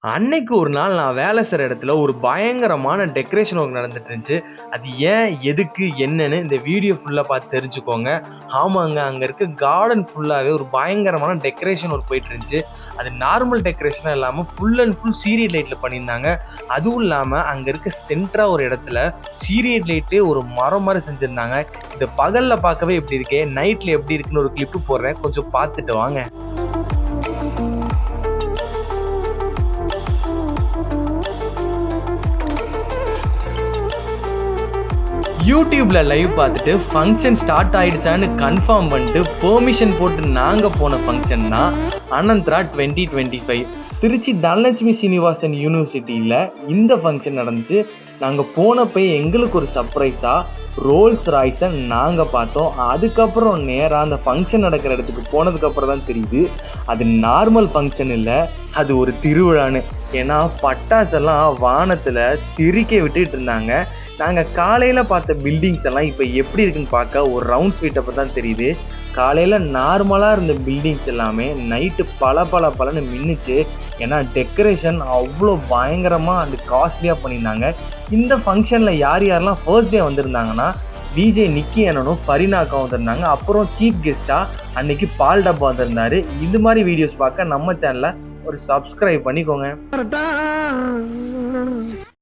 அன்னைக்கு ஒரு நாள் நான் வேலை செய்ற இடத்துல ஒரு பயங்கரமான டெக்கரேஷன் ஒர்க் நடந்துட்டு இருந்துச்சு. அது ஏன், எதுக்கு, என்னன்னு இந்த வீடியோ ஃபுல்லா பார்த்து தெரிஞ்சுக்கோங்க. ஆமாங்க, அங்க இருக்க கார்டன் ஃபுல்லாவே ஒரு பயங்கரமான டெக்கரேஷன் ஒர்க் போயிட்டு இருந்துச்சு. அது நார்மல் டெக்கரேஷனா இல்லாம ஃபுல் அண்ட் ஃபுல் சீரியல் லைட்ல பண்ணியிருந்தாங்க. அதுவும் இல்லாம அங்க இருக்க சென்டரா ஒரு இடத்துல சீரியல் லைட்லயே ஒரு மரம் மாரி செஞ்சிருந்தாங்க. இத பகல்ல பார்க்கவே இப்படி இருக்கே, நைட்ல எப்படி இருக்குன்னு ஒரு கிளிப்பு போடுறேன். கொஞ்சம் பார்த்துட்டு வாங்க. யூடியூப்ல லைவ் பார்த்துட்டு ஃபங்க்ஷன் ஸ்டார்ட் ஆயிடுச்சான்னு கன்ஃபார்ம் பண்ணிட்டு பெர்மிஷன் போட்டு நாங்க போன ஃபங்க்ஷன் தான் அனந்தரா 2025. திருச்சி தனலட்சுமி சீனிவாசன் யூனிவர்சிட்டியில இந்த ஃபங்க்ஷன் நடந்துச்சு. நாங்க போனப்ப எங்களுக்கு ஒரு சர்ப்ரைஸா ரோல்ஸ் ராய்ஸை நாங்க பார்த்தோம். அதுக்கப்புறம் நேரா அந்த ஃபங்க்ஷன் நடக்கிற இடத்துக்கு போனதுக்கு அப்புறம் தான் தெரியுது அது நார்மல் ஃபங்க்ஷன் இல்லை, அது ஒரு திருவிழான்னு. ஏன்னா பட்டாசெல்லாம் வானத்துல திரிக்க விட்டுட்டு இருந்தாங்க. நாங்கள் காலையில் பார்த்த பில்டிங்ஸ் எல்லாம் இப்போ எப்படி இருக்குன்னு பார்க்க ஒரு ரவுண்ட் ஸ்வீட்டப்போ தான் தெரியுது. காலையில் நார்மலாக இருந்த பில்டிங்ஸ் எல்லாமே நைட்டு பல மின்னுச்சு. ஏன்னா டெக்கரேஷன் அவ்வளோ பயங்கரமாக அண்ட் காஸ்ட்லியாக பண்ணியிருந்தாங்க. இந்த ஃபங்க்ஷனில் யாரெல்லாம் ஃபர்ஸ்ட் டே வந்திருந்தாங்கன்னா டிஜே நிக்கி அண்ணனும் ஃபரினாக்காவும் வந்திருந்தாங்க. அப்புறம் சீஃப் கெஸ்ட்டாக அன்னைக்கு பால் டப்பா வந்திருந்தாரு. இது மாதிரி வீடியோஸ் பார்க்க நம்ம சேனலை ஒரு சப்ஸ்கிரைப் பண்ணிக்கோங்க.